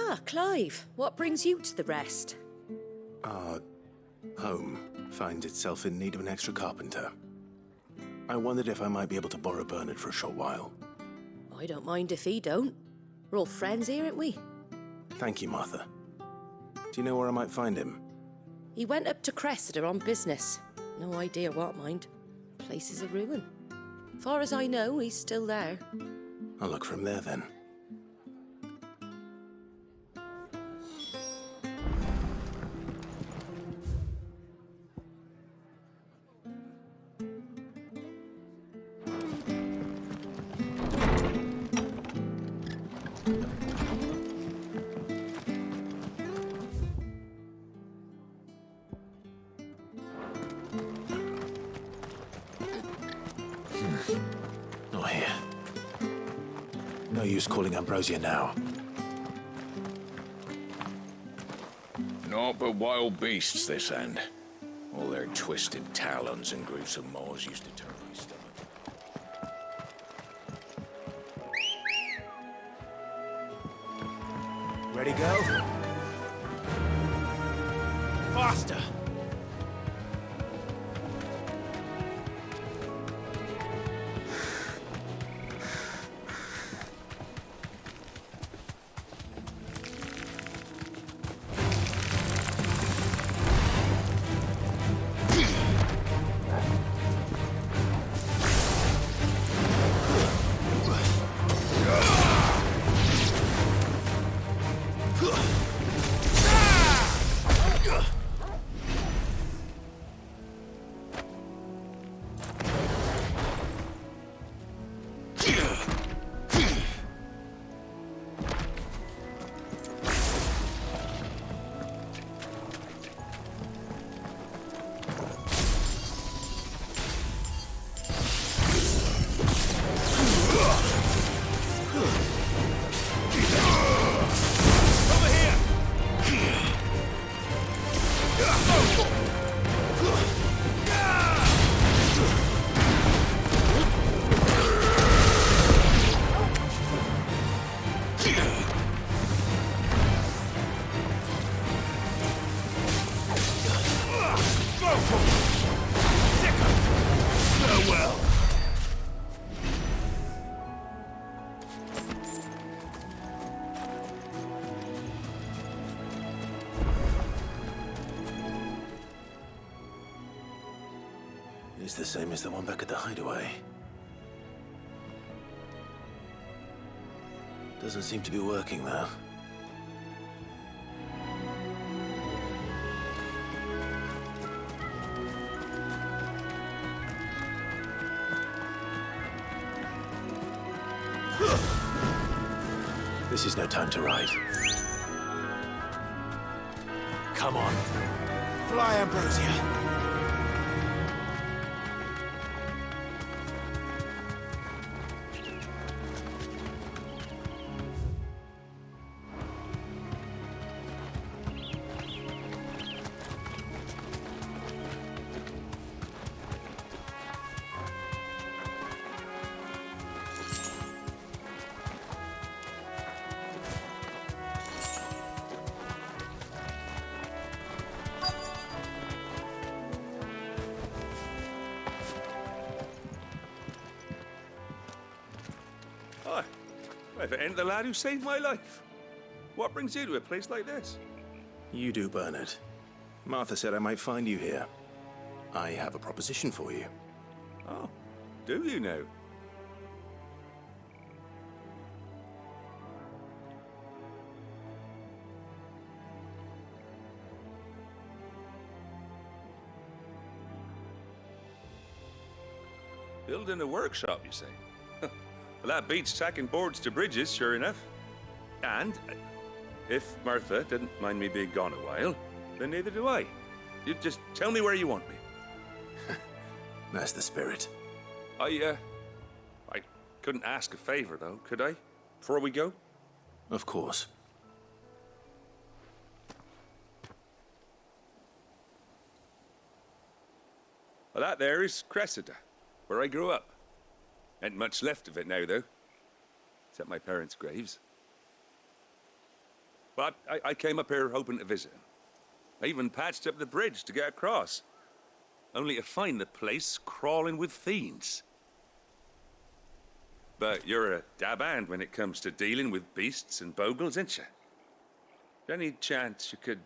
Ah, Clive, what brings you to the rest? Our home finds itself in need of an extra carpenter. I wondered if I might be able to borrow Bernard for a short while. I don't mind if he don't. We're all friends here, aren't we? Thank you, Martha. Do you know where I might find him? He went up to Cressida on business. No idea what, mind. Place is a ruin. Far as I know, he's still there. I'll look for him there then. Not here. No use calling Ambrosia now. Naught but wild beasts, this end. All their twisted talons and gruesome maws used to turn my stomach. Ready, go? Faster! It's the same as the one back at the hideaway. Doesn't seem to be working, though. This is no time to ride. Come on. Fly, Ambrosia. Hi. If it ain't the lad who saved my life. What brings you to a place like this? You do, Bernard. Martha said I might find you here. I have a proposition for you. Oh, do you now? Building a workshop, you say? Well, that beats tacking boards to bridges, sure enough. And if Martha didn't mind me being gone a while, then neither do I. You just tell me where you want me. That's the spirit. I couldn't ask a favor, though, could I? Before we go? Of course. Well, that there is Cressida, where I grew up. Ain't much left of it now, though. Except my parents' graves. Well, I came up here hoping to visit him. I even patched up the bridge to get across. Only to find the place crawling with fiends. But you're a dab hand when it comes to dealing with beasts and bogles, ain't you? Any chance you could,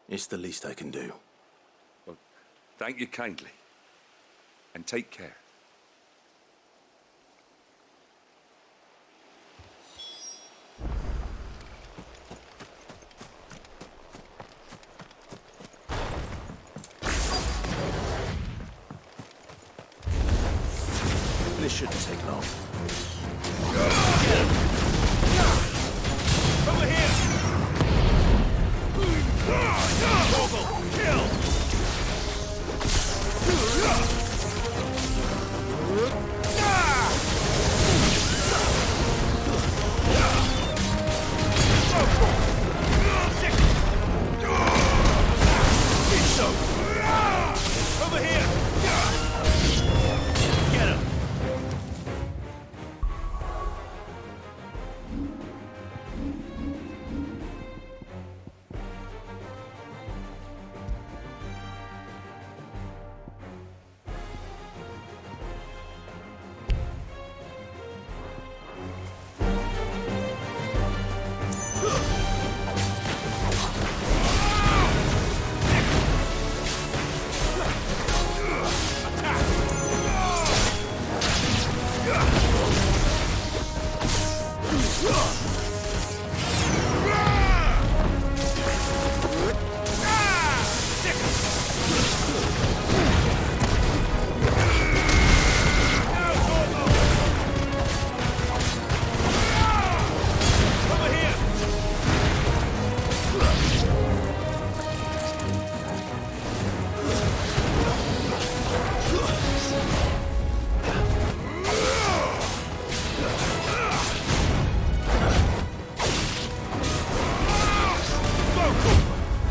It's the least I can do. Well, thank you kindly. And take care. This shouldn't take long. Over here! Vogel, kill! Over here! Get him!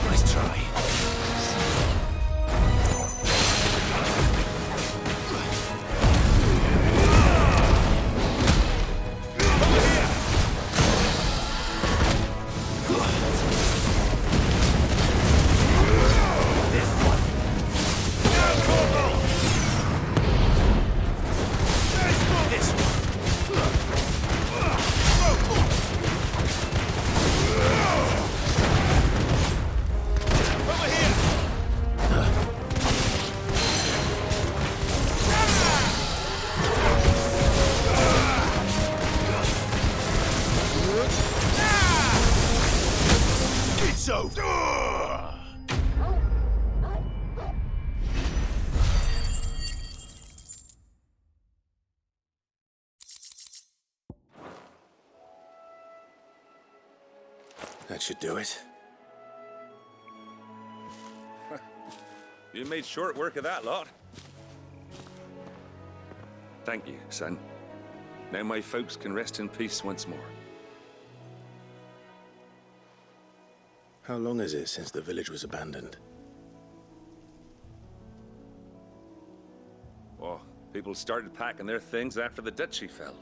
Nice try. So. That should do it. You made short work of that lot. Thank you, son. Now my folks can rest in peace once more. How long is it since the village was abandoned? Oh, people started packing their things after the duchy fell.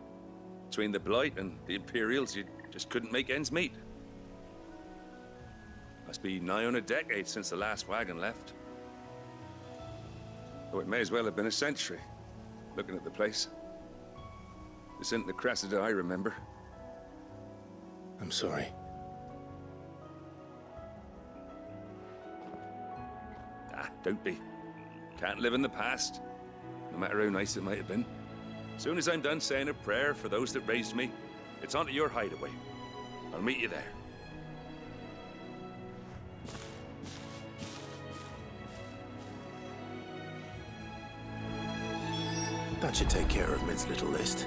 Between the Blight and the Imperials, you just couldn't make ends meet. Must be nigh on a decade since the last wagon left. Oh, it may as well have been a century, looking at the place. This isn't the Cressida I remember. I'm sorry. Ah, don't be. Can't live in the past, no matter how nice it might have been. Soon as I'm done saying a prayer for those that raised me, it's onto your hideaway. I'll meet you there. That should take care of Mid's little list.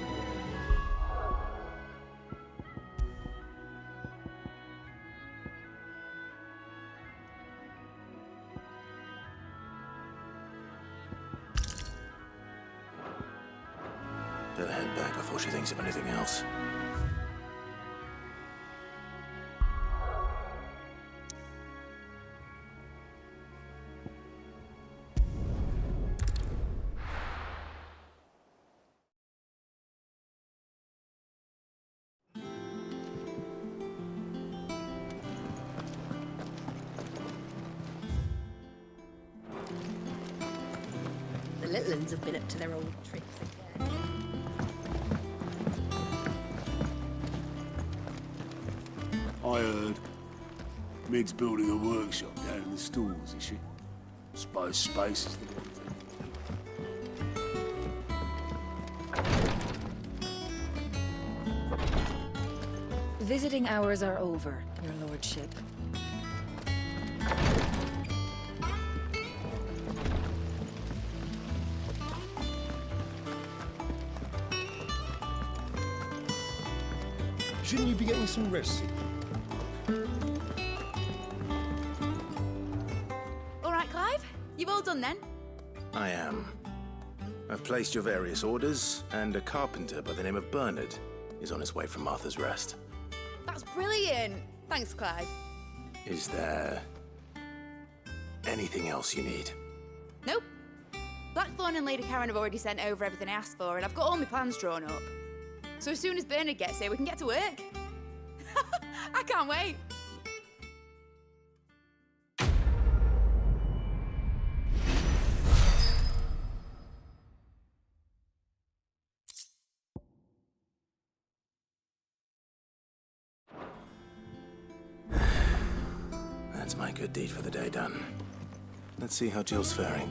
Better head back before she thinks of anything else. Outlands have been up to their old tricks again. I heard. Meg's building a workshop down in the stalls, is she? Suppose space is the one thing. Visiting hours are over, your lordship. Shouldn't you be getting some rest? All right, Clive. You've all done then? I am. I've placed your various orders, and a carpenter by the name of Bernard is on his way from Martha's Rest. That's brilliant. Thanks, Clive. Is there anything else you need? Nope. Blackthorn and Lady Karen have already sent over everything I asked for, and I've got all my plans drawn up. So as soon as Bernard gets here, we can get to work. I can't wait. That's my good deed for the day done. Let's see how Jill's faring.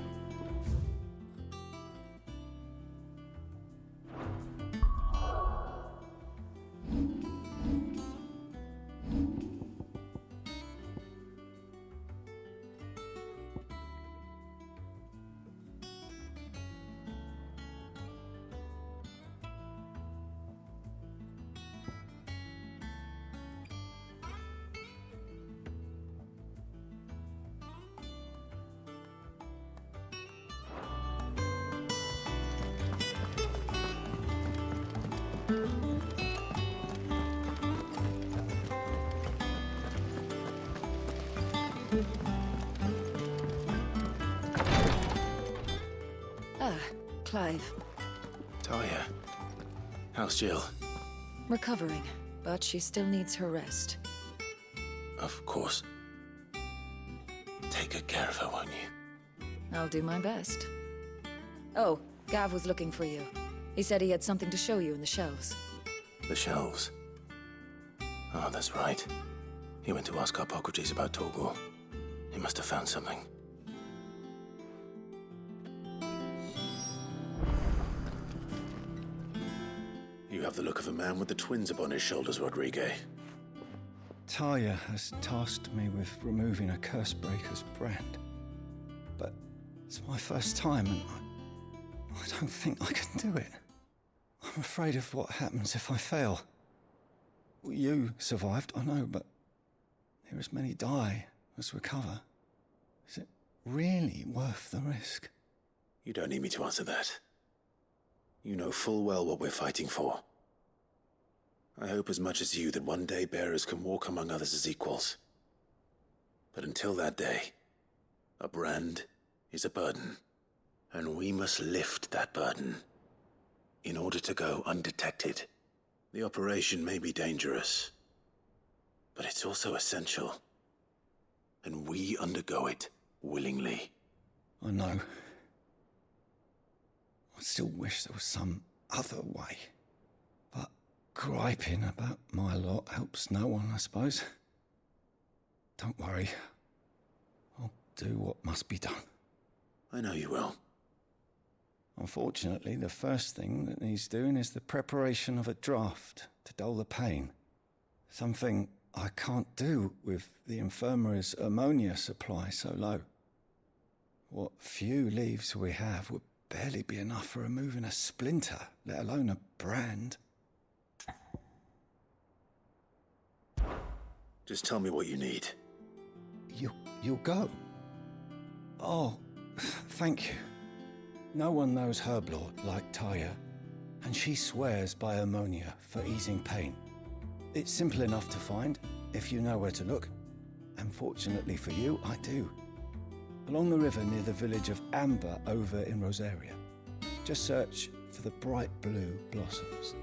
Ah, Clive. Talia, how's Jill? Recovering, but she still needs her rest. Of course. Take good care of her, won't you? I'll do my best. Oh, Gav was looking for you. He said he had something to show you in the shelves. The shelves. Oh, that's right. He went to ask Hippocrates about Torgal. He must have found something. You have the look of a man with the twins upon his shoulders, Rodrigue. Talia has tasked me with removing a Cursebreaker's brand. But it's my first time, and I don't think I can do it. I'm afraid of what happens if I fail. You survived, I know, but there as many die as recover. Is it really worth the risk? You don't need me to answer that. You know full well what we're fighting for. I hope as much as you that one day bearers can walk among others as equals. But until that day, a brand is a burden, and we must lift that burden in order to go undetected. The operation may be dangerous, but it's also essential, and we undergo it willingly. I know. I still wish there was some other way. But griping about my lot helps no one, I suppose. Don't worry. I'll do what must be done. I know you will. Unfortunately, the first thing that needs doing is the preparation of a draft to dull the pain. Something I can't do with the infirmary's ammonia supply so low. What few leaves we have would barely be enough for removing a splinter, let alone a brand. Just tell me what you need. You'll go? Oh, thank you. No one knows Herblord like Talia, and she swears by ammonia for easing pain. It's simple enough to find, if you know where to look. And fortunately for you, I do. Along the river near the village of Amber over in Rosaria. Just search for the bright blue blossoms.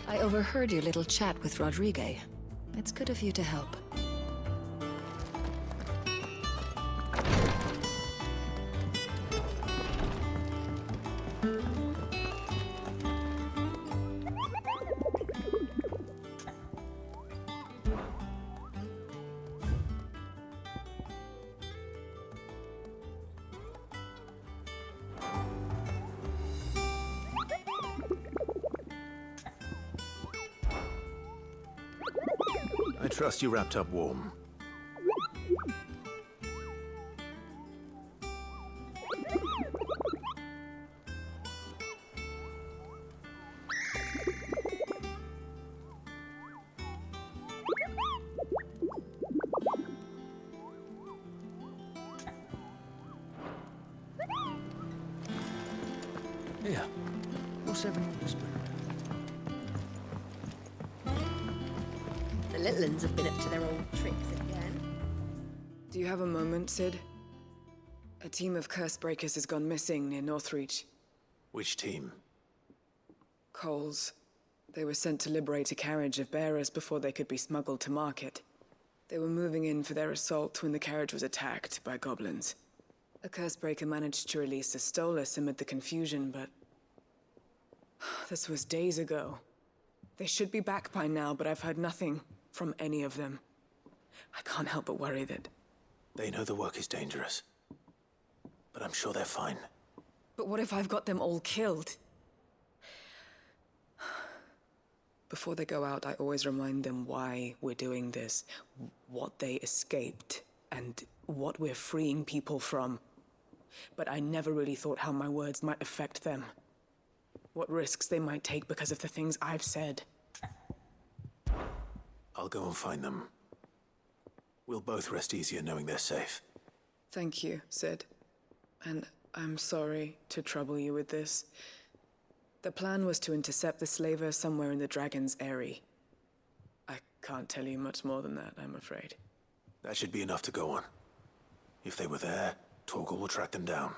I overheard your little chat with Rodrigue. It's good of you to help. I trust you wrapped up warm. Here. What's everyone whispering about? The little uns have been up to their old tricks again. Do you have a moment, Sid? A team of curse breakers has gone missing near Northreach. Which team? Coles. They were sent to liberate a carriage of bearers before they could be smuggled to market. They were moving in for their assault when the carriage was attacked by goblins. A curse breaker managed to release a Stolas amid the confusion, but... this was days ago. They should be back by now, but I've heard nothing from any of them. I can't help but worry that... They know the work is dangerous. But I'm sure they're fine. But what if I've got them all killed? Before they go out, I always remind them why we're doing this, what they escaped, and what we're freeing people from. But I never really thought how my words might affect them. What risks they might take because of the things I've said. I'll go and find them. We'll both rest easier knowing they're safe. Thank you, Sid. And I'm sorry to trouble you with this. The plan was to intercept the slaver somewhere in the Dragon's Eyrie. I can't tell you much more than that, I'm afraid. That should be enough to go on. If they were there, Torgal will track them down.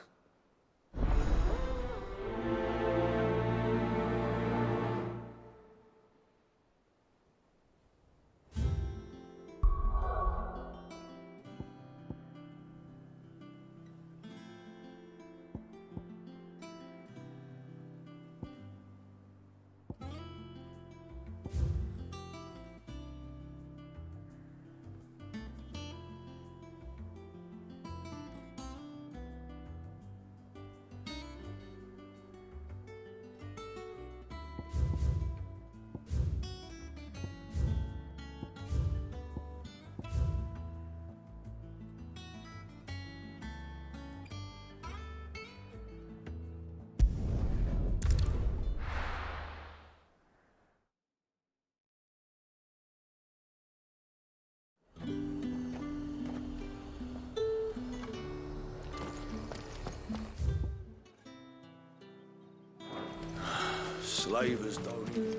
Slavers don't even...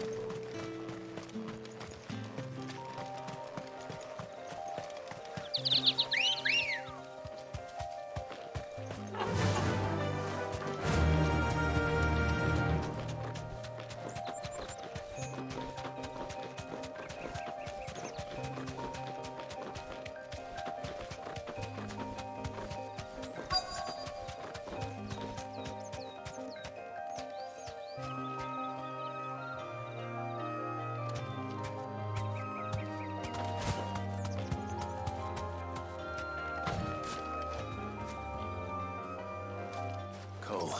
Cole,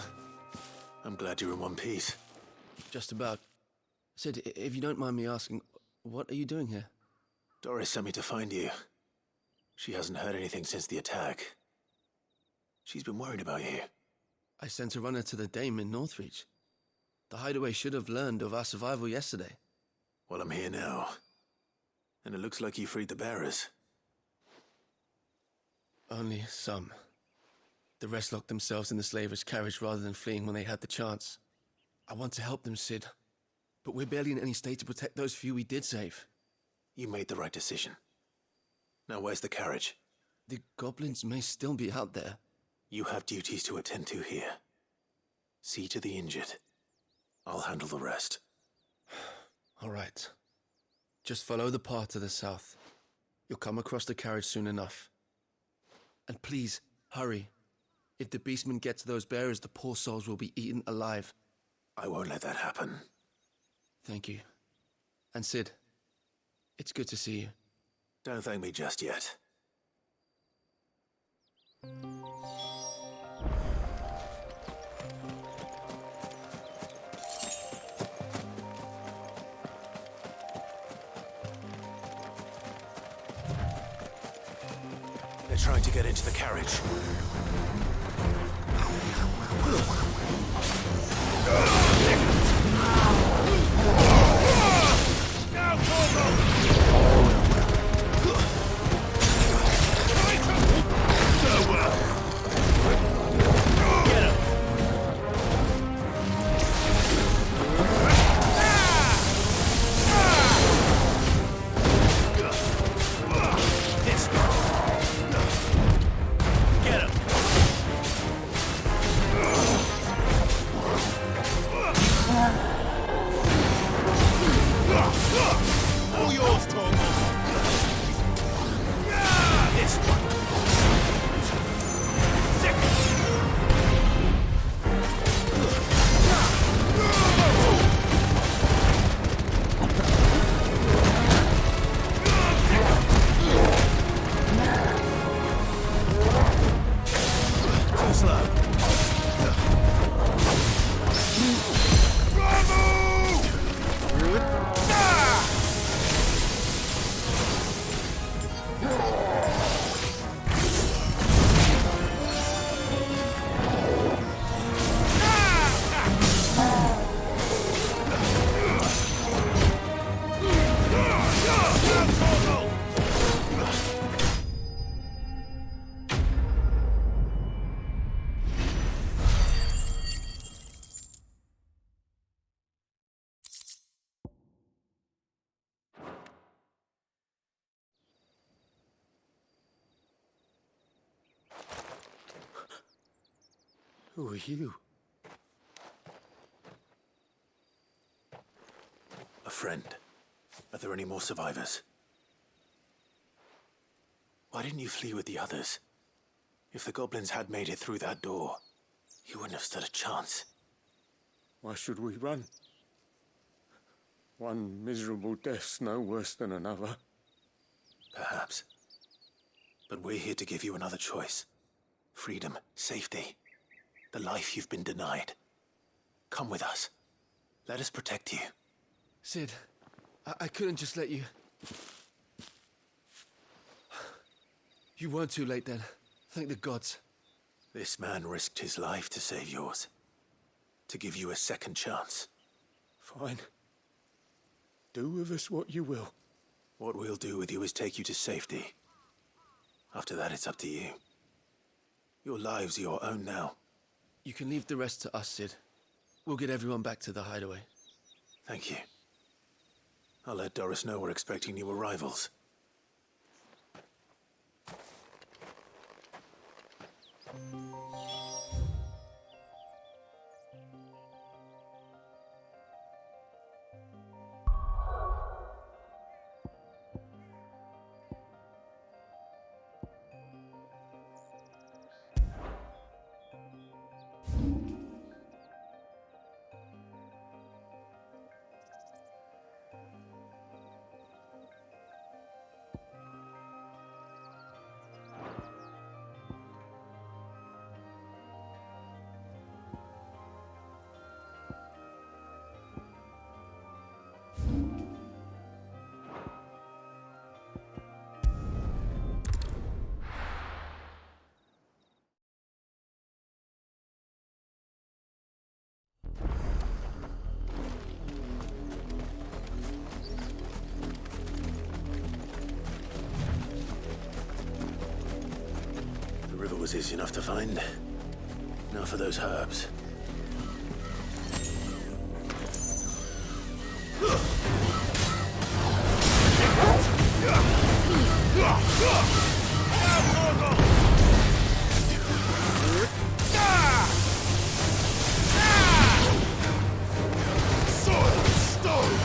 I'm glad you're in one piece. Just about. Sid, if you don't mind me asking, what are you doing here? Doris sent me to find you. She hasn't heard anything since the attack. She's been worried about you. I sent a runner to the Dame in Northreach. The hideaway should have learned of our survival yesterday. Well, I'm here now. And it looks like you freed the bearers. Only some. The rest locked themselves in the slaver's carriage rather than fleeing when they had the chance. I want to help them, Sid. But we're barely in any state to protect those few we did save. You made the right decision. Now where's the carriage? The goblins may still be out there. You have duties to attend to here. See to the injured. I'll handle the rest. All right. Just follow the path to the south. You'll come across the carriage soon enough. And please, hurry. If the beastmen get to those bearers, the poor souls will be eaten alive. I won't let that happen. Thank you. And Sid, it's good to see you. Don't thank me just yet. They're trying to get into the carriage. Now, Corvo! Get him! This one. Get him! All yours, Torgal. This one. Too slow. Who are you? A friend. Are there any more survivors? Why didn't you flee with the others? If the goblins had made it through that door, you wouldn't have stood a chance. Why should we run? One miserable death's no worse than another. Perhaps. But we're here to give you another choice. Freedom, safety, the life you've been denied. Come with us. Let us protect you. Sid, I couldn't just let you... You weren't too late then. Thank the gods. This man risked his life to save yours. To give you a second chance. Fine. Do with us what you will. What we'll do with you is take you to safety. After that, it's up to you. Your lives are your own now. You can leave the rest to us, Sid. We'll get everyone back to the hideaway. Thank you. I'll let Doris know we're expecting new arrivals. The river was easy enough to find. Now for those herbs. Sword and stone!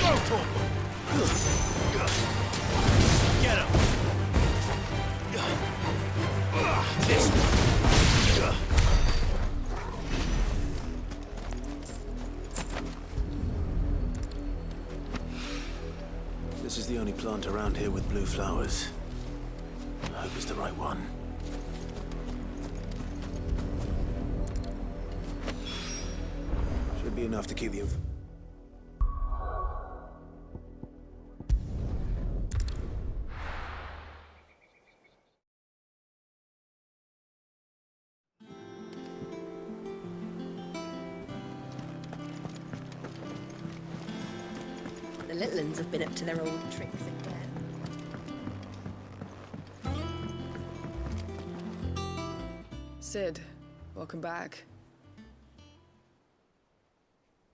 Get him! This one! This is the only plant around here with blue flowers. I hope it's the right one. Should be enough to keep the The little uns have been up to their old tricks again. Sid, welcome back.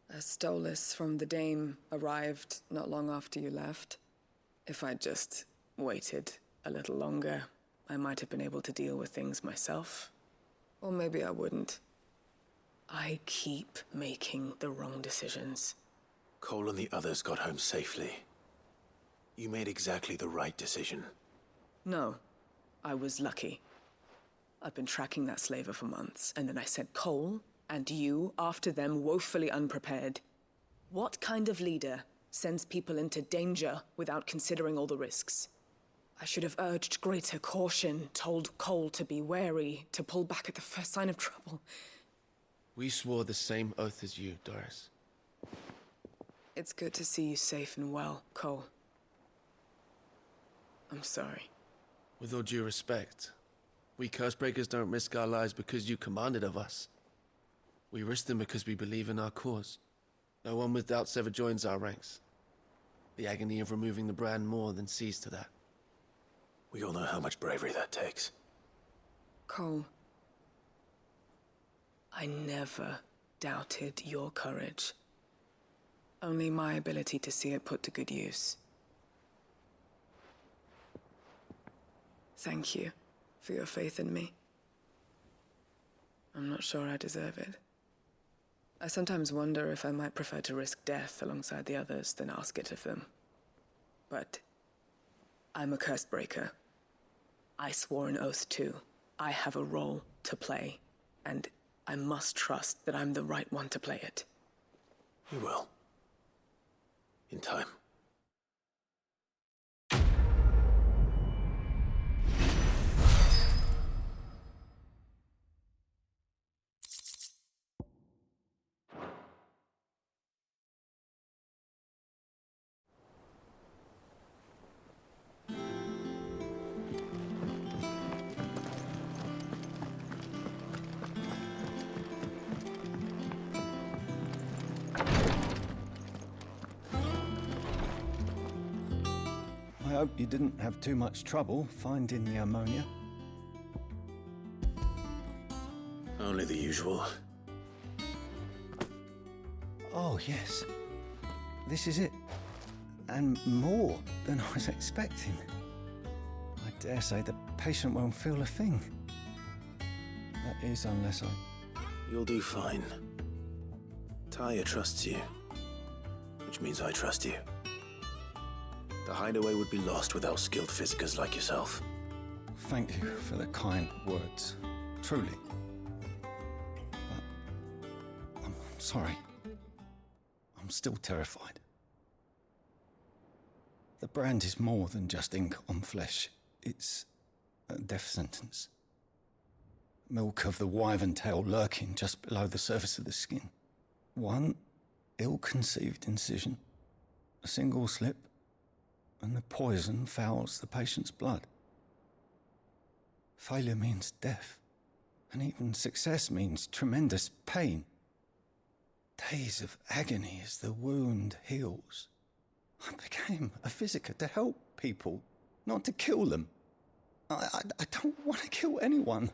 A Stolas from the Dame arrived not long after you left. If I'd just waited a little longer, I might have been able to deal with things myself. Or maybe I wouldn't. I keep making the wrong decisions. Cole and the others got home safely. You made exactly the right decision. No, I was lucky. I've been tracking that slaver for months, and then I sent Cole and you after them woefully unprepared. What kind of leader sends people into danger without considering all the risks? I should have urged greater caution, told Cole to be wary, to pull back at the first sign of trouble. We swore the same oath as you, Doris. It's good to see you safe and well, Cole. I'm sorry. With all due respect, we Cursebreakers don't risk our lives because you commanded of us. We risk them because we believe in our cause. No one with doubts ever joins our ranks. The agony of removing the brand more than sees to that. We all know how much bravery that takes. Cole, I never doubted your courage. Only my ability to see it put to good use. Thank you for your faith in me. I'm not sure I deserve it. I sometimes wonder if I might prefer to risk death alongside the others than ask it of them. But I'm a Cursebreaker. I swore an oath too. I have a role to play, and I must trust that I'm the right one to play it. You will. In time. I hope you didn't have too much trouble finding the ammonia. Only the usual. Oh, yes. This is it. And more than I was expecting. I dare say the patient won't feel a thing. That is, unless I... You'll do fine. Taya trusts you. Which means I trust you. The hideaway would be lost without skilled physicers like yourself. Thank you for the kind words. Truly. But I'm sorry. I'm still terrified. The brand is more than just ink on flesh. It's a death sentence. Milk of the wyvern tail lurking just below the surface of the skin. One ill-conceived incision, a single slip, and the poison fouls the patient's blood. Failure means death, and even success means tremendous pain. Days of agony as the wound heals. I became a physiker to help people, not to kill them. I don't want to kill anyone.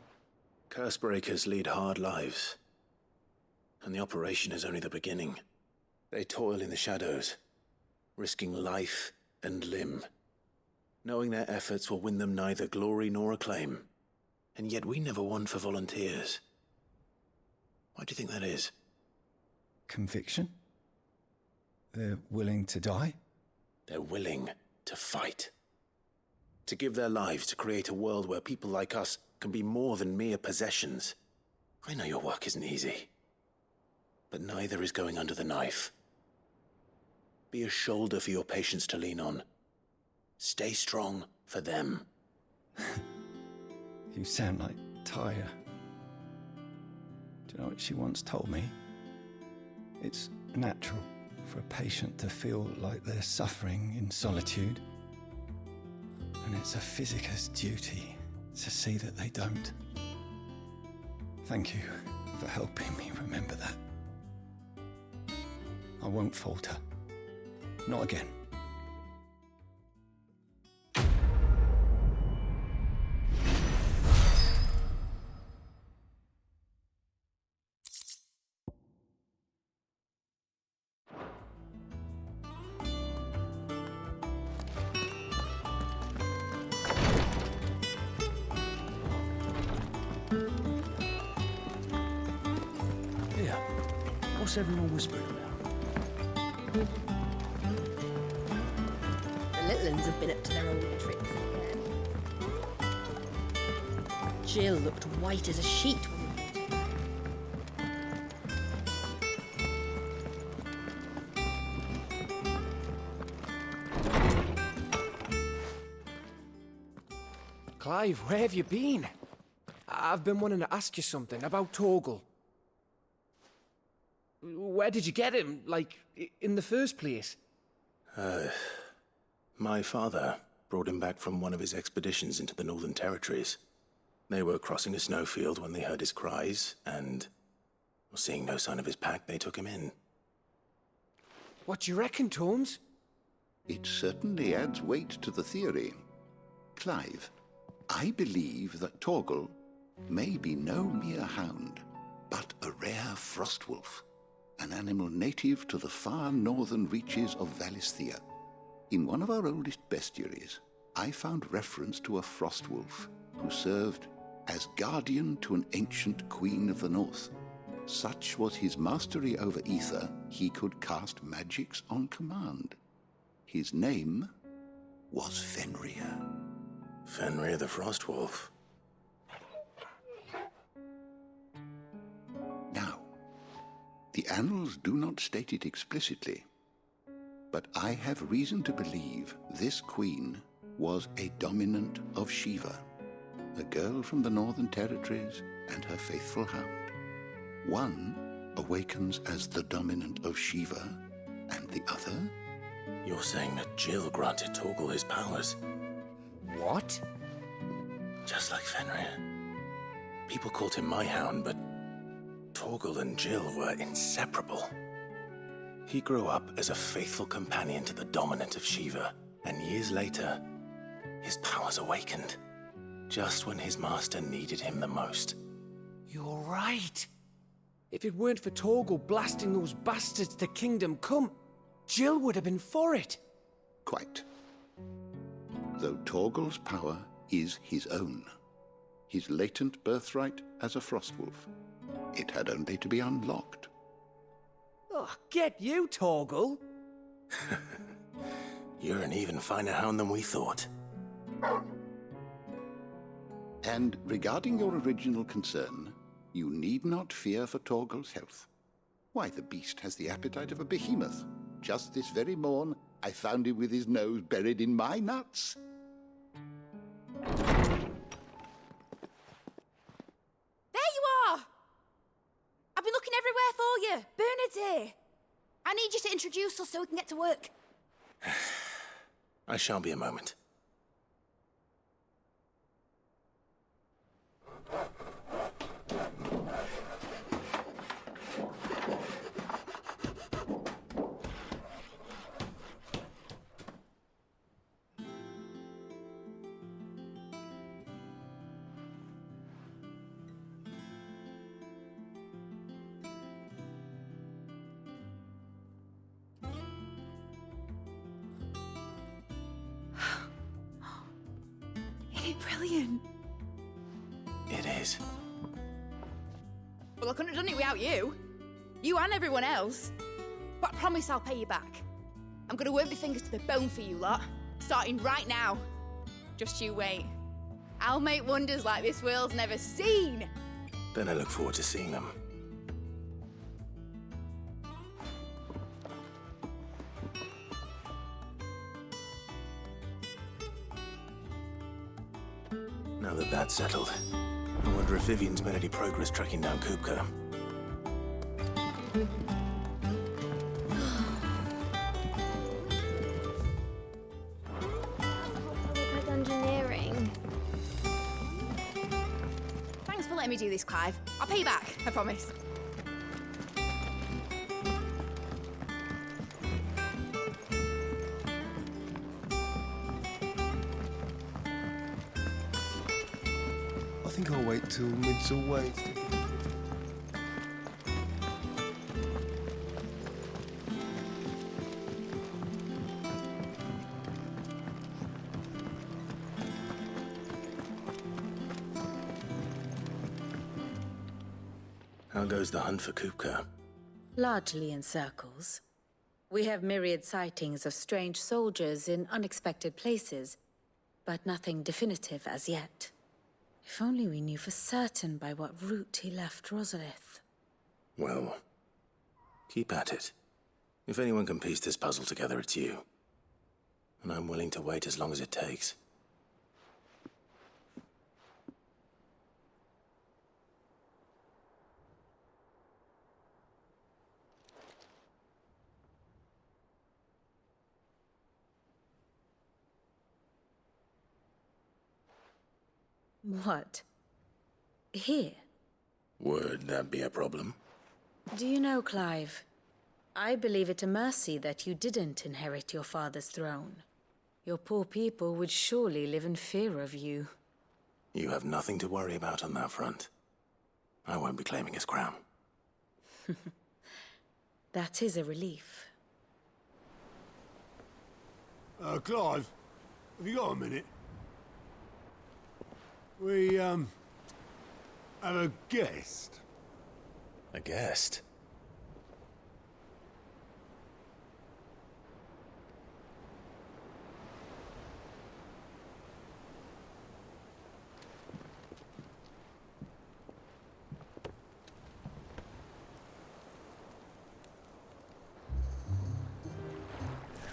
Cursebreakers lead hard lives. And the operation is only the beginning. They toil in the shadows, risking life and limb, knowing their efforts will win them neither glory nor acclaim. And yet we never won for volunteers. Why do you think that is? Conviction? They're willing to die? They're willing to fight. To give their lives to create a world where people like us can be more than mere possessions. I know your work isn't easy, but neither is going under the knife. Be a shoulder for your patients to lean on. Stay strong for them. You sound like Tyre. Do you know what she once told me? It's natural for a patient to feel like they're suffering in solitude. And it's a physicist's duty to see that they don't. Thank you for helping me remember that. I won't falter. Not again. Yeah. What's everyone whispering about? The little uns have been up to their old tricks again. Jill looked white as a sheet when we met her. Clive, where have you been? I've been wanting to ask you something about Torgal. Where did you get him, like, in the first place? My father brought him back from one of his expeditions into the Northern Territories. They were crossing a snowfield when they heard his cries, and, seeing no sign of his pack, they took him in. What do you reckon, Torms? It certainly adds weight to the theory. Clive, I believe that Torgal may be no mere hound, but a rare frostwolf, an animal native to the far northern reaches of Valisthea. In one of our oldest bestiaries, I found reference to a frostwolf who served as guardian to an ancient queen of the north. Such was his mastery over ether, he could cast magics on command. His name was Fenrir. Fenrir the Frostwolf. Now, the annals do not state it explicitly, but I have reason to believe this queen was a dominant of Shiva, a girl from the Northern Territories and her faithful hound. One awakens as the dominant of Shiva, and the other? You're saying that Jill granted Torgal his powers? What? Just like Fenrir. People called him my hound, but Torgal and Jill were inseparable. He grew up as a faithful companion to the dominant of Shiva, and years later, his powers awakened, just when his master needed him the most. You're right. If it weren't for Torgal blasting those bastards to Kingdom Come, Jill would have been for it. Quite. Though Torgal's power is his own, his latent birthright as a frostwolf, it had only to be unlocked. Oh, get you, Torgal! You're an even finer hound than we thought. And regarding your original concern, you need not fear for Torgal's health. Why, the beast has the appetite of a behemoth. Just this very morn, I found him with his nose buried in my nuts. There you are! I've been looking everywhere for you. Bernard's here. I need you to introduce us so we can get to work. I shall be a moment. Isn't it brilliant? It is. Well, I couldn't have done it without you. You and everyone else. But I promise I'll pay you back. I'm gonna work my fingers to the bone for you lot, starting right now. Just you wait. I'll make wonders like this world's never seen. Then I look forward to seeing them. Now that that's settled, I wonder if Vivian's made any progress tracking down Kupka. Engineering. Thanks for letting me do this, Clive. I'll pay you back, I promise. I think I'll wait till mid's away. How goes the hunt for Kupka? Largely in circles. We have myriad sightings of strange soldiers in unexpected places, but nothing definitive as yet. If only we knew for certain by what route he left Rosalith. Well, keep at it. If anyone can piece this puzzle together, it's you. And I'm willing to wait as long as it takes. What? Here? Would that be a problem? Do you know, Clive? I believe it a mercy that you didn't inherit your father's throne. Your poor people would surely live in fear of you. You have nothing to worry about on that front. I won't be claiming his crown. That is a relief. Clive, have you got a minute? We, have a guest. A guest?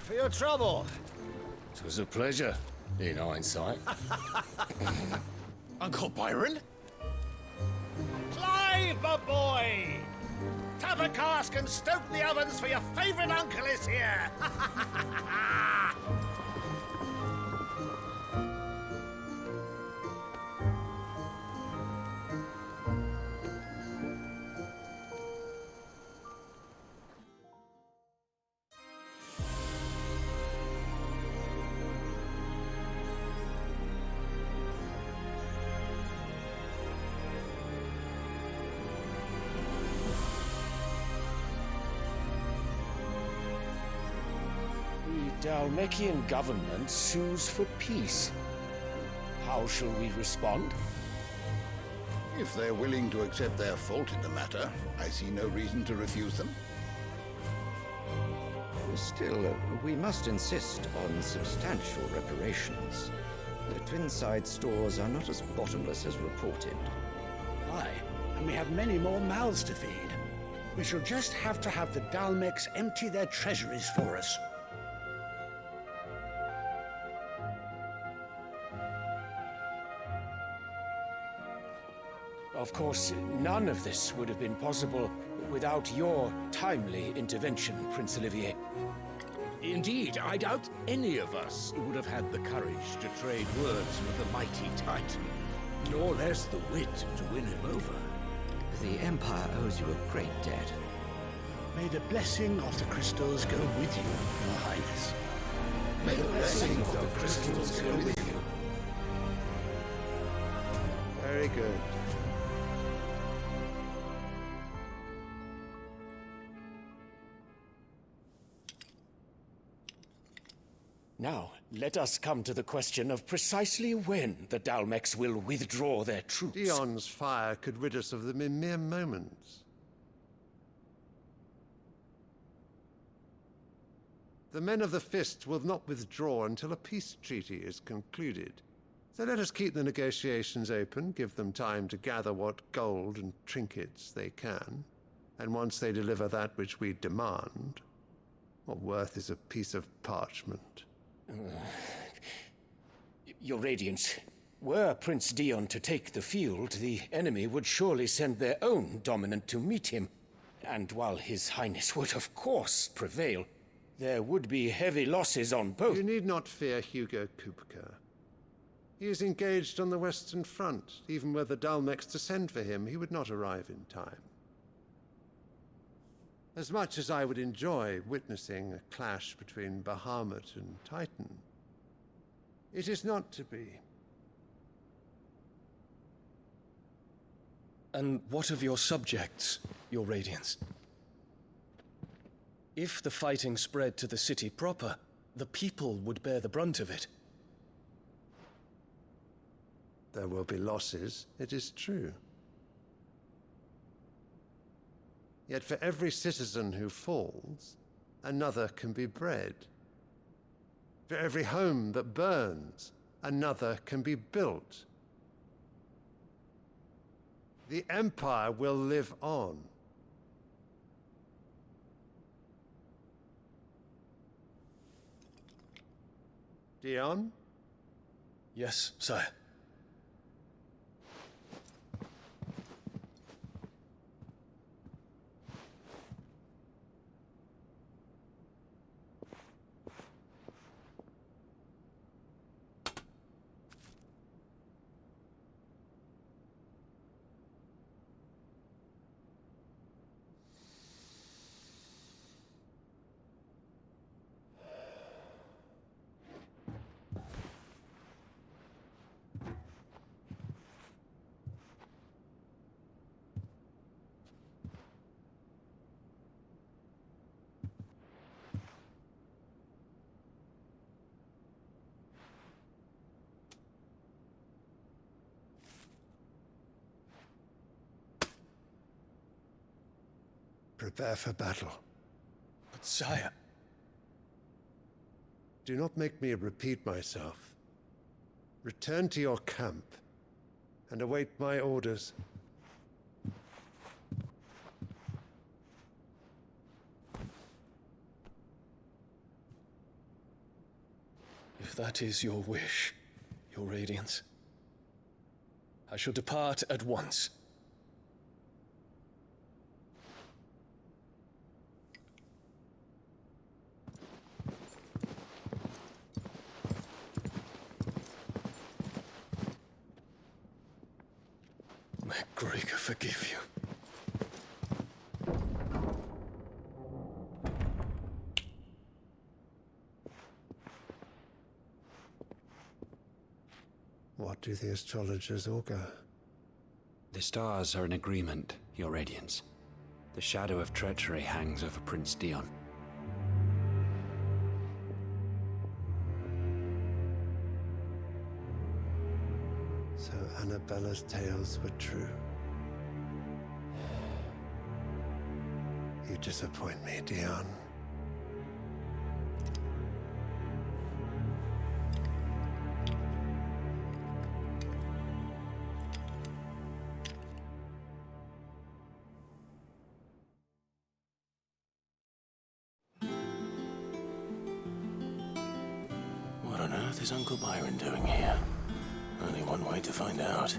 For your trouble. It was a pleasure, in hindsight. Uncle Byron? Clive, my boy! Tap a cask and stoke the ovens, for your favourite uncle is here! The Dalmekian government sues for peace. How shall we respond? If they're willing to accept their fault in the matter, I see no reason to refuse them. Still, we must insist on substantial reparations. The Twinside stores are not as bottomless as reported. Aye, and we have many more mouths to feed. We shall just have to have the Dalmecs empty their treasuries for us. Of course, none of this would have been possible without your timely intervention, Prince Olivier. Indeed, I doubt any of us would have had the courage to trade words with the mighty Titan, nor less the wit to win him over. The Empire owes you a great debt. May the blessing of the crystals go with you, Your Highness. May the blessing of the crystals go with you. Very good. Now, let us come to the question of precisely when the Dalmecs will withdraw their troops. Dion's fire could rid us of them in mere moments. The men of the Fist will not withdraw until a peace treaty is concluded. So let us keep the negotiations open, give them time to gather what gold and trinkets they can. And once they deliver that which we demand, what worth is a piece of parchment? Your Radiance, were Prince Dion to take the field, the enemy would surely send their own dominant to meet him. And while His Highness would of course prevail, there would be heavy losses on both. You need not fear Hugo Kupka. He is engaged on the Western Front. Even were the Dalmex to send for him, he would not arrive in time. As much as I would enjoy witnessing a clash between Bahamut and Titan, it is not to be. And what of your subjects, your Radiance? If the fighting spread to the city proper, the people would bear the brunt of it. There will be losses, it is true. Yet for every citizen who falls, another can be bred. For every home that burns, another can be built. The Empire will live on. Dion? Yes, sire. Prepare for battle. But sire... Do not make me repeat myself. Return to your camp and await my orders. If that is your wish, your Radiance, I shall depart at once. May Gregor forgive you. What do the astrologers augur? The stars are in agreement, Your Radiance. The shadow of treachery hangs over Prince Dion. So Annabella's tales were true. You disappoint me, Dion. What on earth is Uncle Byron doing here? Only one way to find out.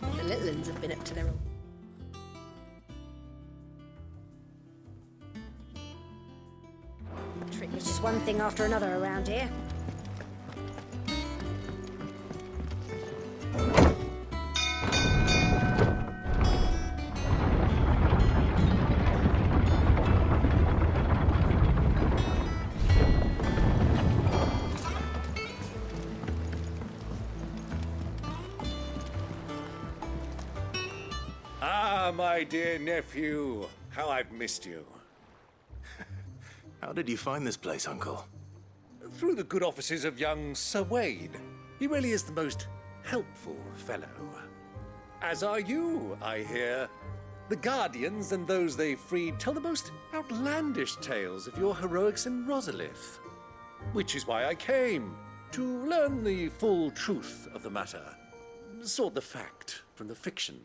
The little uns have been up to their own. Trick is just one thing after another around here. Ah, my dear nephew, how I've missed you. How did you find this place, Uncle? Through the good offices of young Sir Wayne. He really is the most helpful fellow. As are you, I hear. The Guardians and those they freed tell the most outlandish tales of your heroics in Rosalith. Which is why I came, to learn the full truth of the matter. Sort the fact from the fiction,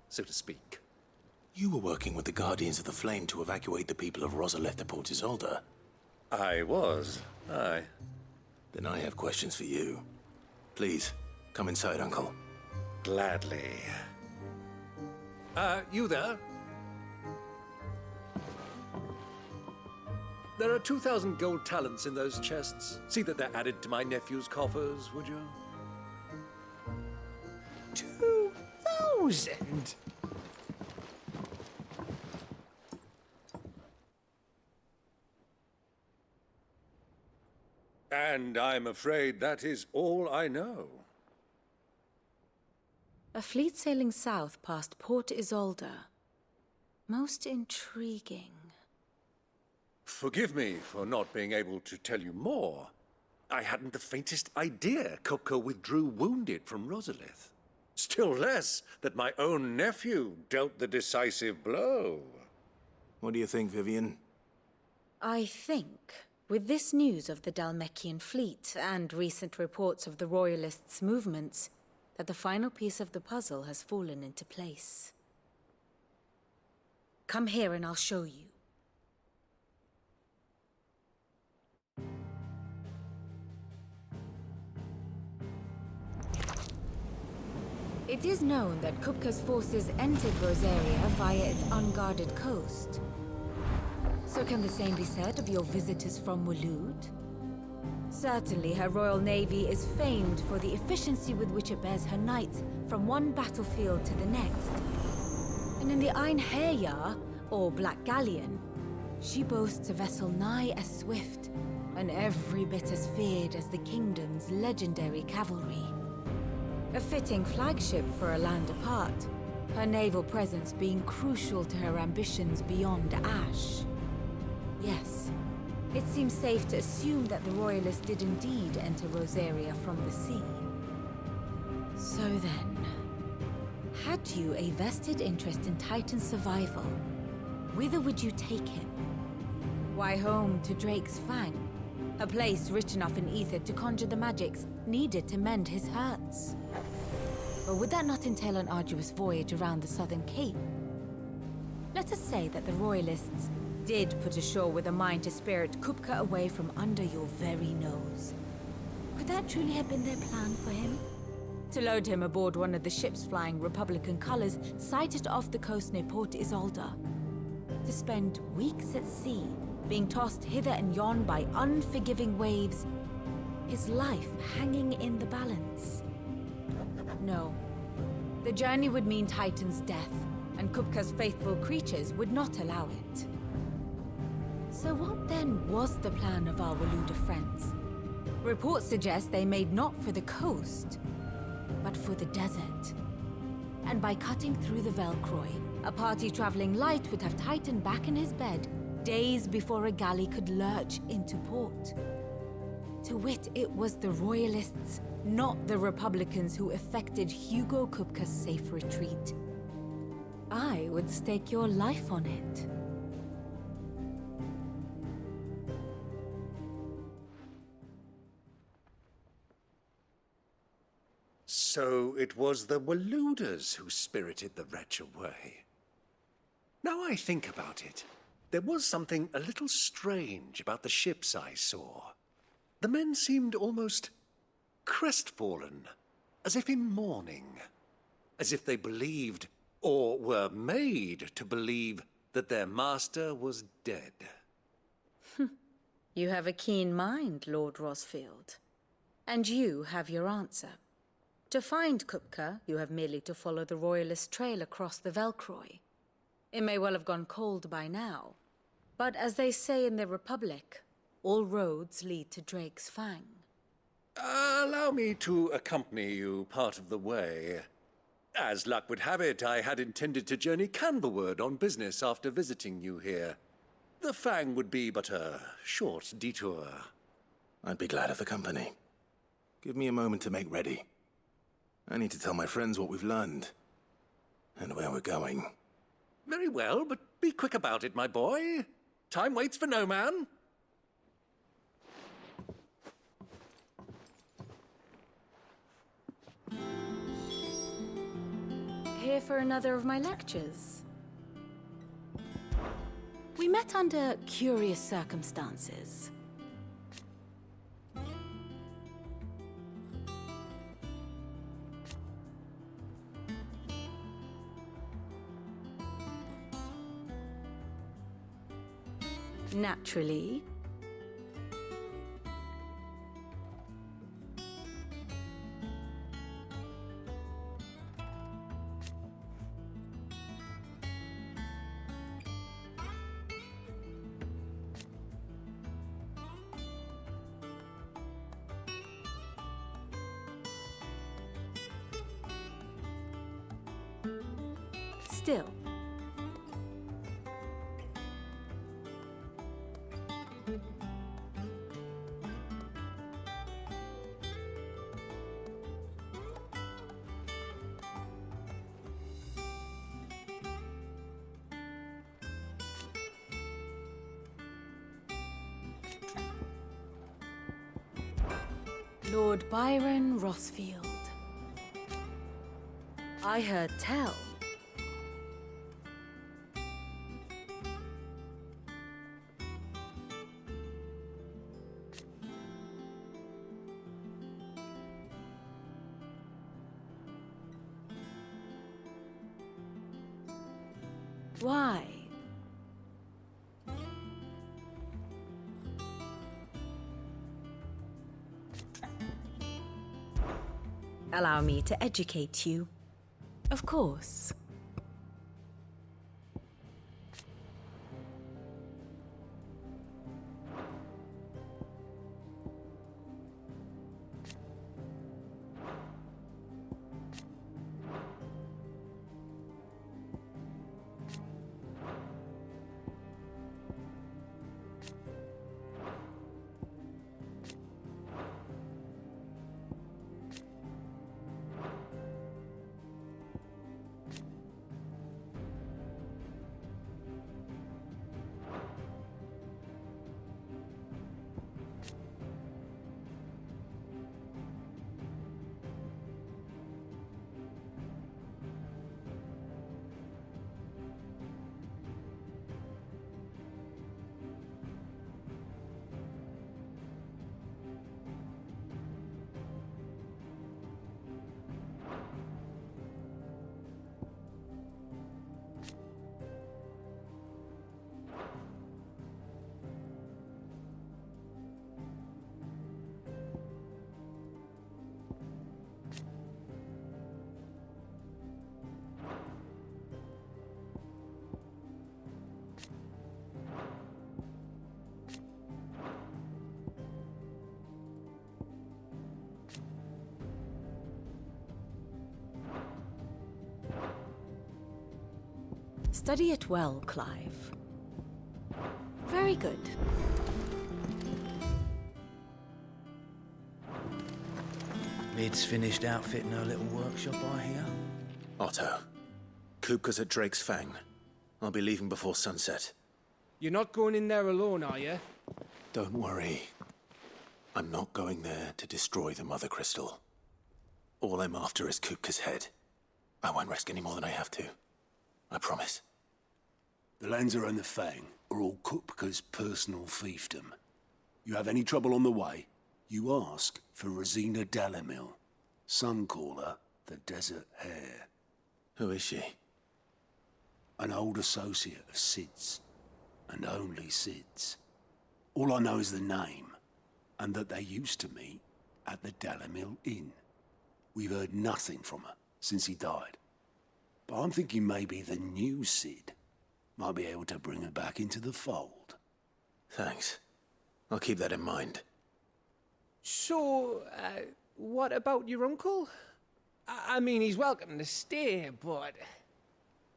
so to speak. You were working with the Guardians of the Flame to evacuate the people of Rosalith to Port Isolde. I was, aye. Then I have questions for you. Please, come inside, Uncle. Gladly. You there? There are 2,000 gold talents in those chests. See that they're added to my nephew's coffers, would you? 2,000? And I'm afraid that is all I know. A fleet sailing south past Port Isolde. Most intriguing. Forgive me for not being able to tell you more. I hadn't the faintest idea Kupka withdrew wounded from Rosalith. Still less that my own nephew dealt the decisive blow. What do you think, Vivian? I think, with this news of the Dhalmekian fleet and recent reports of the Royalists' movements, that the final piece of the puzzle has fallen into place. Come here and I'll show you. It is known that Kupka's forces entered Rosaria via its unguarded coast. So can the same be said of your visitors from Waloed? Certainly, her Royal Navy is famed for the efficiency with which it bears her knights from one battlefield to the next. And in the Einherjar, or Black Galleon, she boasts a vessel nigh as swift and every bit as feared as the kingdom's legendary cavalry. A fitting flagship for a land apart, her naval presence being crucial to her ambitions beyond Ash. Yes. It seems safe to assume that the Royalists did indeed enter Rosaria from the sea. So then, had you a vested interest in Titan's survival, whither would you take him? Why, home to Drake's Fang, a place rich enough in ether to conjure the magics needed to mend his hurts. Or would that not entail an arduous voyage around the southern cape? Let us say that the Royalists did put ashore with a mind to spirit Kupka away from under your very nose. Could that truly have been their plan for him? To load him aboard one of the ships flying Republican colors sighted off the coast near Port Isolde. To spend weeks at sea, being tossed hither and yon by unforgiving waves, his life hanging in the balance. No. The journey would mean Titan's death, and Kupka's faithful creatures would not allow it. So what then was the plan of our Waluda friends? Reports suggest they made not for the coast, but for the desert. And by cutting through the Velcroy, a party traveling light would have Titan back in his bed days before a galley could lurch into port. To wit, it was the Royalists, not the Republicans, who effected Hugo Kupka's safe retreat. I would stake your life on it. So it was the Waludas who spirited the wretch away. Now I think about it, there was something a little strange about the ships I saw. The men seemed almost crestfallen, as if in mourning, as if they believed, or were made to believe, that their master was dead. You have a keen mind, Lord Rosfield. And you have your answer. To find Kupka, you have merely to follow the Royalist trail across the Velcroy. It may well have gone cold by now, but as they say in the Republic, all roads lead to Drake's Fang. Allow me to accompany you part of the way. As luck would have it, I had intended to journey Canberward on business after visiting you here. The Fang would be but a short detour. I'd be glad of the company. Give me a moment to make ready. I need to tell my friends what we've learned, and where we're going. Very well, but be quick about it, my boy. Time waits for no man. Here for another of my lectures. We met under curious circumstances. Naturally. Still. Lord Byron Rossfield. I heard tell. Why? Allow me to educate you. Of course. Study it well, Clive. Very good. Mid's finished outfitting her little workshop, I hear. Otto, Kupka's at Drake's Fang. I'll be leaving before sunset. You're not going in there alone, are you? Don't worry. I'm not going there to destroy the Mother Crystal. All I'm after is Kupka's head. I won't risk any more than I have to. I promise. The lands around the Fang are all Kupka's personal fiefdom. You have any trouble on the way, you ask for Rosina Dalamil. Some call her the Desert Hare. Who is she? An old associate of Sid's, and only Sid's. All I know is the name, and that they used to meet at the Dalamil Inn. We've heard nothing from her since he died. But I'm thinking maybe the new Sid might be able to bring her back into the fold. Thanks. I'll keep that in mind. So, what about your uncle? I mean, he's welcome to stay, but...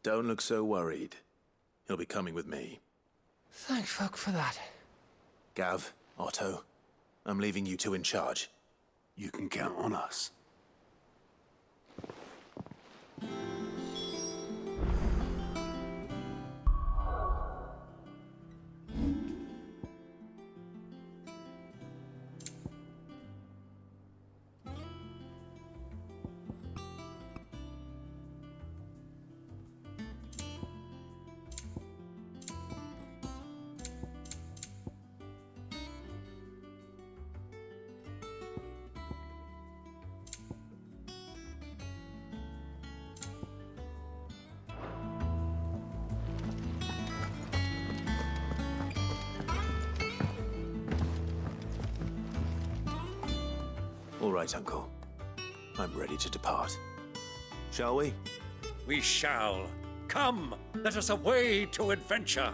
Don't look so worried. He'll be coming with me. Thank fuck for that. Gav, Otto, I'm leaving you two in charge. You can count on us. All right, Uncle. I'm ready to depart. Shall we? We shall. Come, let us away to adventure.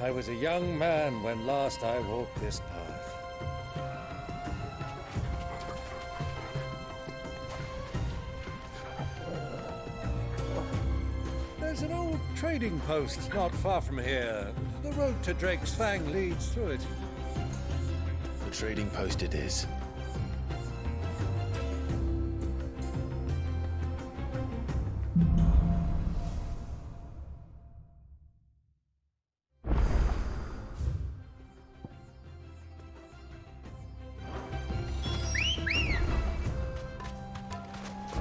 I was a young man when last I walked this path. There's an old trading post not far from here. The road to Drake's Fang leads through it. The trading post it is.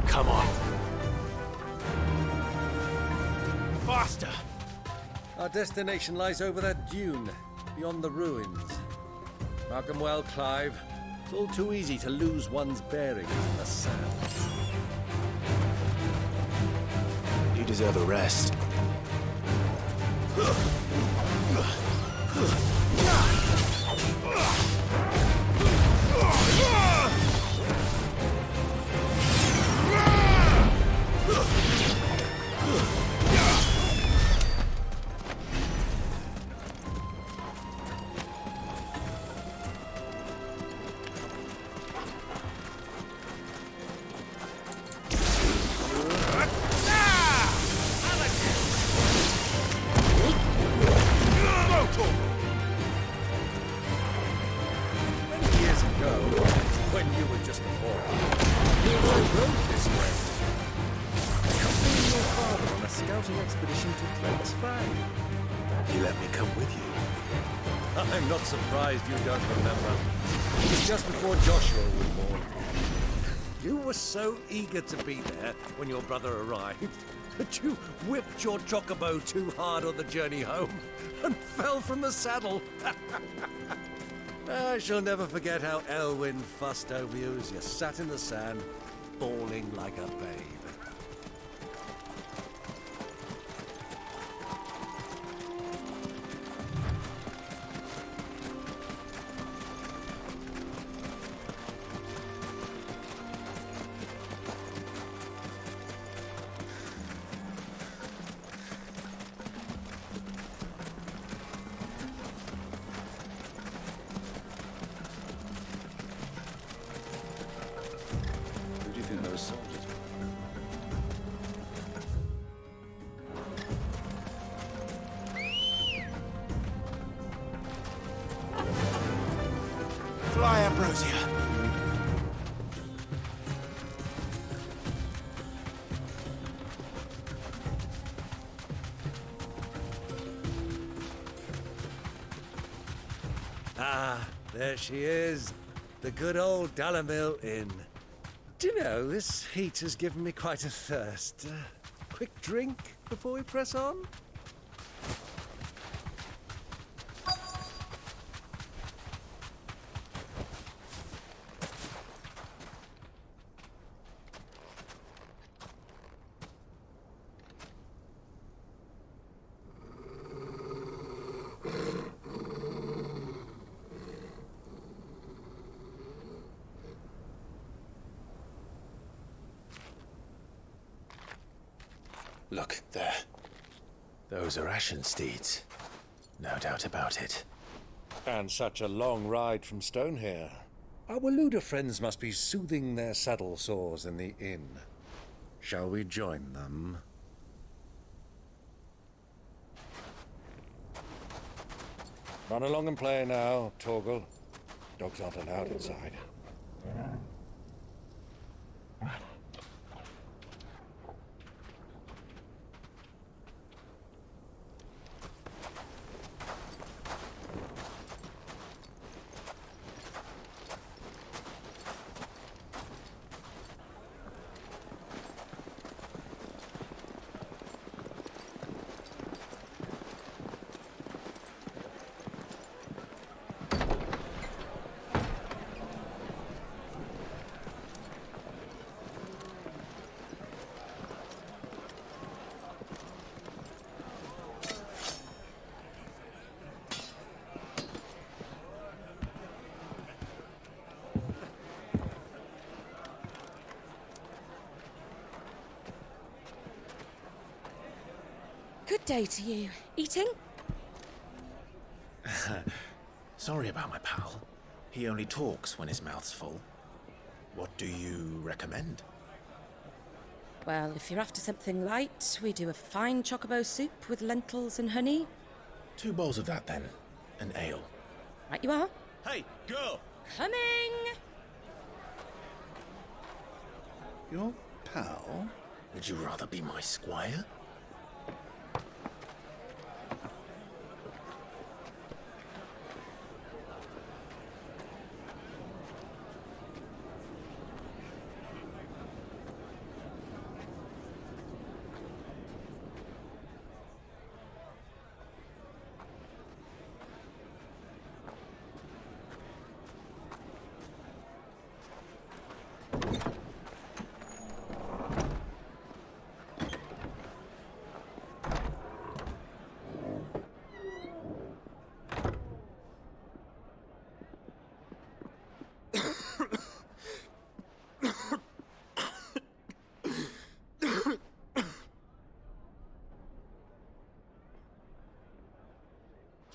Come on. Faster! Our destination lies over that dune, beyond the ruins. Mark 'em well, Clive. It's all too easy to lose one's bearings in the sand. You deserve a rest. He let me come with you. I'm not surprised you don't remember. It was just before Joshua was born. You were so eager to be there when your brother arrived that you whipped your chocobo too hard on the journey home and fell from the saddle. I shall never forget how Elwyn fussed over you as you sat in the sand, bawling like a babe. Fly, Ambrosia! Ah, there she is. The good old Dalamil Inn. Do you know, this heat has given me quite a thirst. Quick drink before we press on? Look, there. Those are Ashen steeds. No doubt about it. And such a long ride from Stonehair. Our Waluda friends must be soothing their saddle sores in the inn. Shall we join them? Run along and play now, Torgal. Dogs aren't allowed inside. Good day to you. Eating? Sorry about my pal. He only talks when his mouth's full. What do you recommend? Well, if you're after something light, we do a fine chocobo soup with lentils and honey. 2 bowls of that, then. An ale. Right you are. Hey, girl! Coming! Your pal? Would you rather be my squire?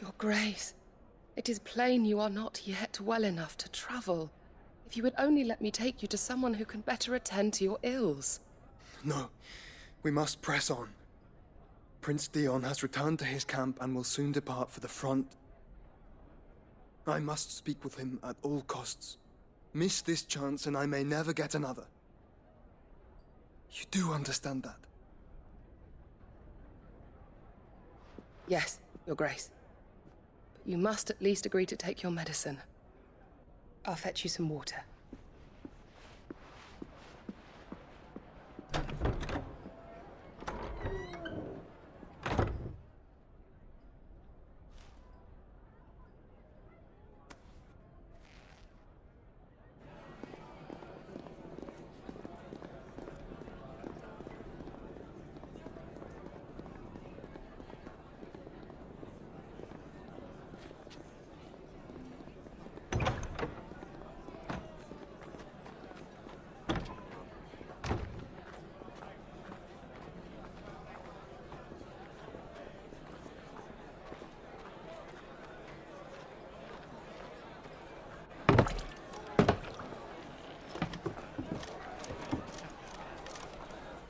Your Grace, it is plain you are not yet well enough to travel. If you would only let me take you to someone who can better attend to your ills. No, we must press on. Prince Dion has returned to his camp and will soon depart for the front. I must speak with him at all costs. Miss this chance and I may never get another. You do understand that? Yes, Your Grace. But you must at least agree to take your medicine. I'll fetch you some water.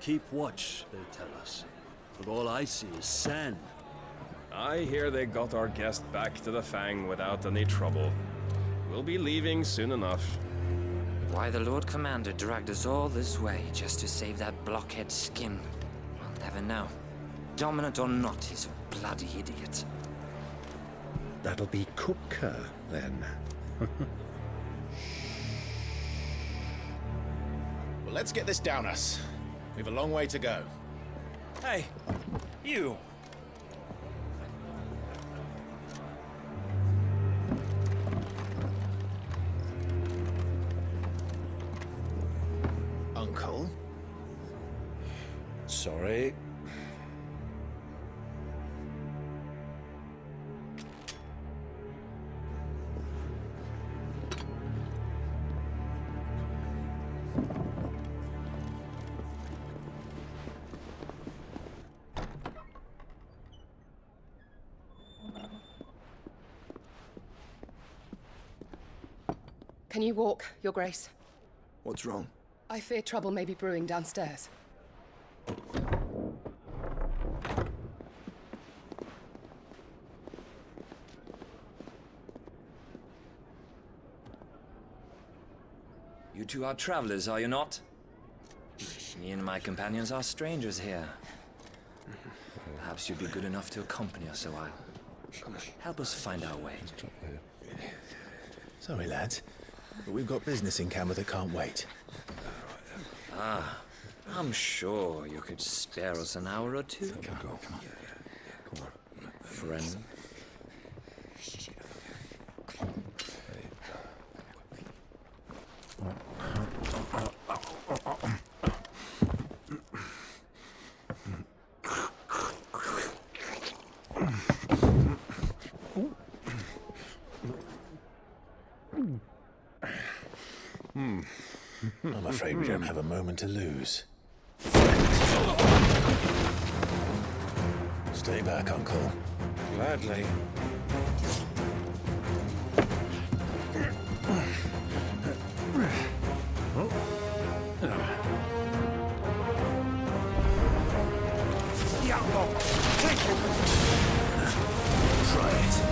Keep watch, they tell us. But all I see is sand. I hear they got our guest back to the Fang without any trouble. We'll be leaving soon enough. Why the Lord Commander dragged us all this way just to save that blockhead skin, we'll never know. Dominant or not, he's a bloody idiot. That'll be Cooker, then. Well, let's get this down us. We've a long way to go. Hey, you! Uncle? Sorry. Can you walk, Your Grace? What's wrong? I fear trouble may be brewing downstairs. You two are travelers, are you not? Me and my companions are strangers here. Perhaps you'd be good enough to accompany us a while. Help us find our way. Sorry, lads, but we've got business in camera that can't wait. Ah, I'm sure you could spare us an hour or two. Come on. Friend. I'm afraid we don't have a moment to lose. Still Stay back, Uncle. Gladly. Try it.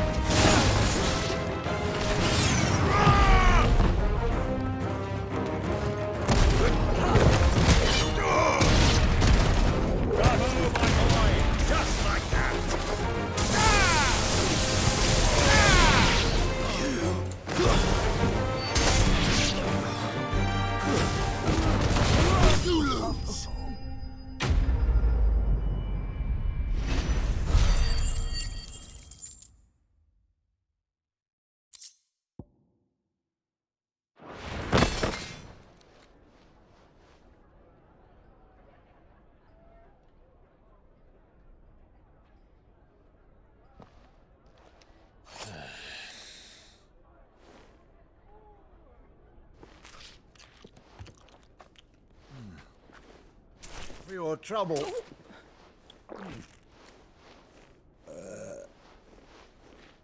For your trouble.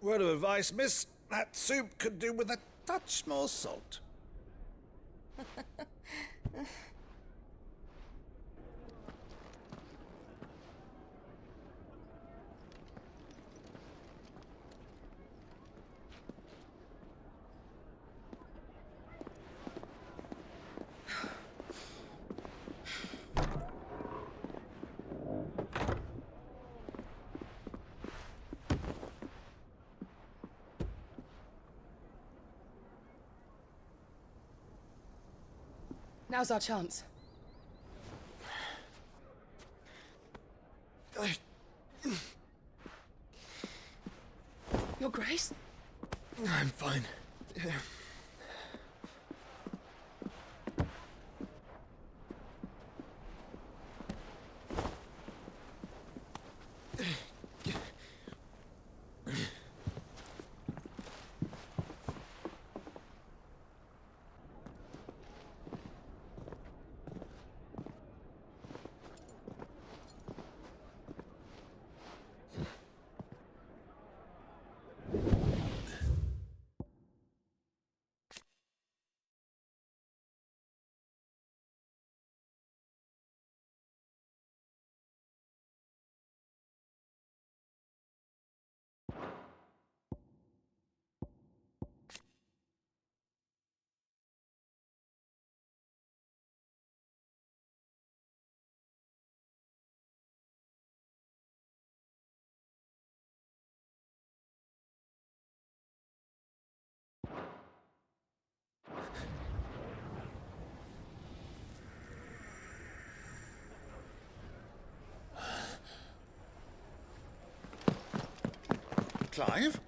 Word of advice, miss. That soup could do with a touch more salt. Now's our chance. Your Grace? I'm fine. Clive?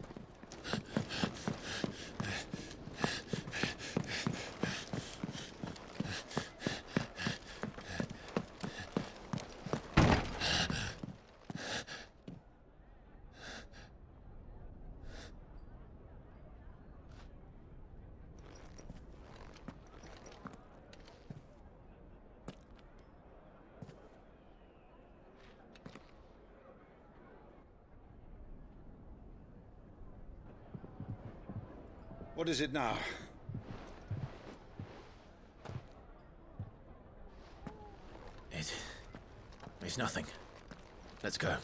What is it now? It's nothing. Let's go.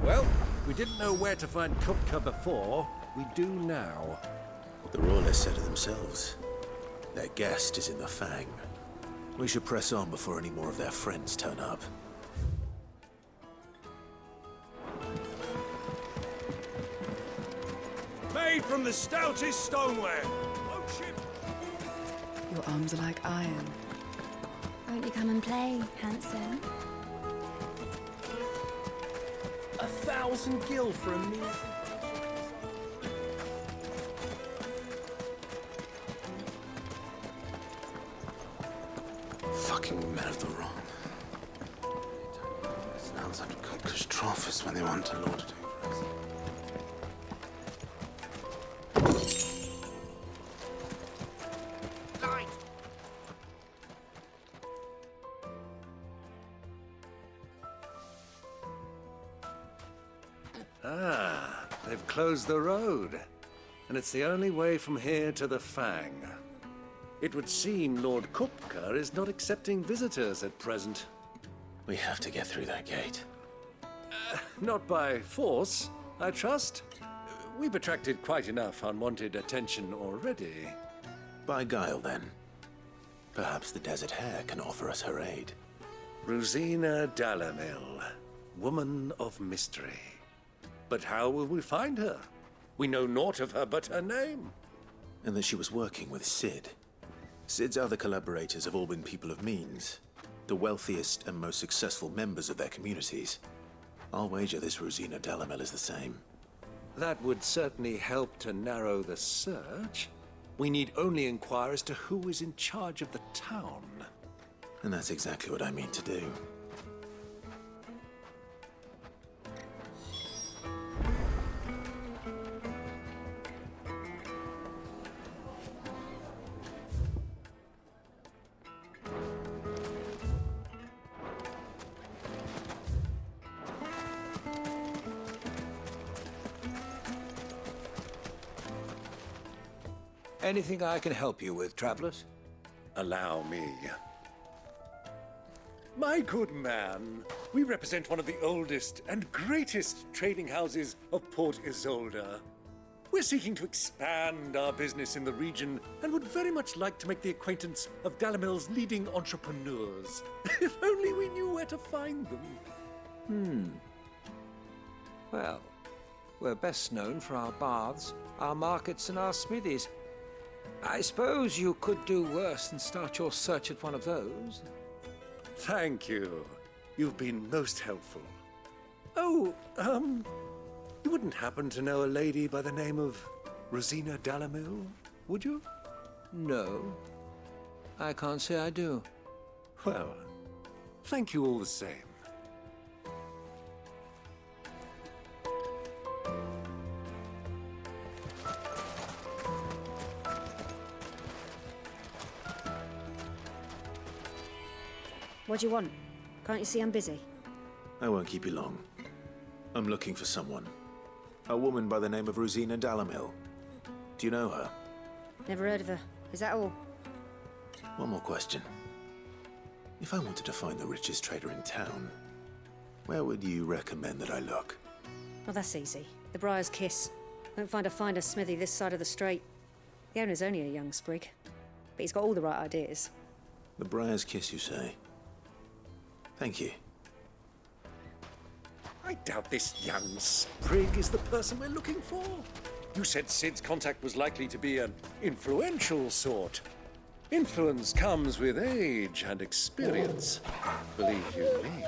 Well, we didn't know where to find Kupka before. We do now. The Royalists said it themselves. Their guest is in the Fang. We should press on before any more of their friends turn up. made from the stoutest stoneware. Your arms are like iron. Won't you come and play, handsome? 1,000 gil for a meal. Fucking men of the wrong. Sounds like cockfish trophs when they want to lord it over us. Ah, they've closed the road. And it's the only way from here to the Fang. It would seem Lord Kupka is not accepting visitors at present. We have to get through that gate. Not by force, I trust. We've attracted quite enough unwanted attention already. By guile, then. Perhaps the Desert Hare can offer us her aid. Rosina Dalamil, woman of mystery. But how will we find her? We know naught of her but her name. And that she was working with Sid. Sid's other collaborators have all been people of means, the wealthiest and most successful members of their communities. I'll wager this Rosina Dalamel is the same. That would certainly help to narrow the search. We need only inquire as to who is in charge of the town. And that's exactly what I mean to do. Anything I can help you with, travelers? Allow me. My good man, we represent one of the oldest and greatest trading houses of Port Isolde. We're seeking to expand our business in the region and would very much like to make the acquaintance of Dalamil's leading entrepreneurs. If only we knew where to find them. Well, we're best known for our baths, our markets, and our smithies. I suppose you could do worse than start your search at one of those. Thank you. You've been most helpful. Oh, you wouldn't happen to know a lady by the name of Rosina Dalamil, would you? No, I can't say I do. Well, thank you all the same. What do you want? Can't you see I'm busy? I won't keep you long. I'm looking for someone. A woman by the name of Rosina Dalamil. Do you know her? Never heard of her. Is that all? One more question. If I wanted to find the richest trader in town, where would you recommend that I look? Well, that's easy. The Briar's Kiss. Won't find a finer smithy this side of the strait. The owner's only a young sprig, but he's got all the right ideas. The Briar's Kiss, you say? Thank you. I doubt this young sprig is the person we're looking for. You said Sid's contact was likely to be an influential sort. Influence comes with age and experience. Believe you me.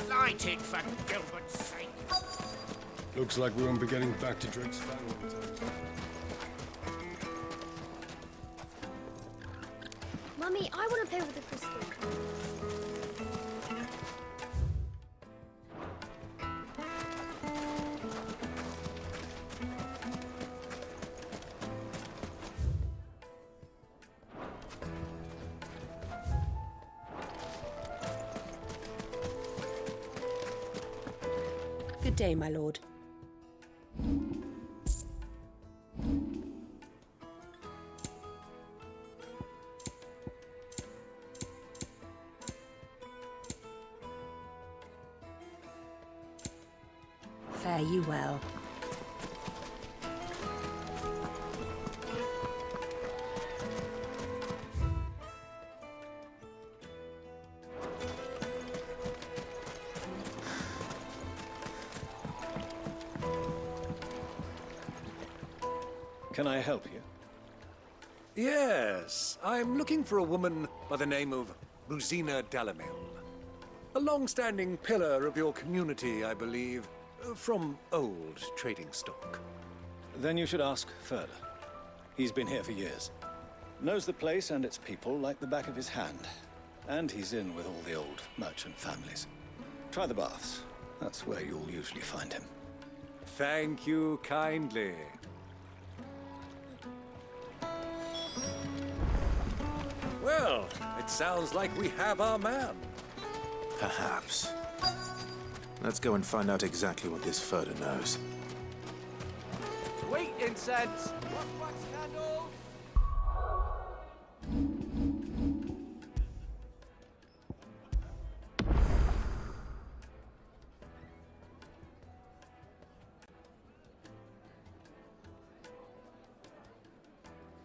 Light it, for Gilbert's sake. Looks like we won't be getting back to Drake's Fang anytime soon. Mummy, I want to play with the crystal. Good day, my lord. Fare you well. Can I help you? Yes, I'm looking for a woman by the name of Rosina Dalamil. A long-standing pillar of your community, I believe, from old trading stock. Then you should ask Ferda. He's been here for years. Knows the place and its people like the back of his hand. And he's in with all the old merchant families. Try the baths. That's where you'll usually find him. Thank you kindly. Well, it sounds like we have our man. Perhaps. Let's go and find out exactly what this Ferda knows. Sweet incense! What's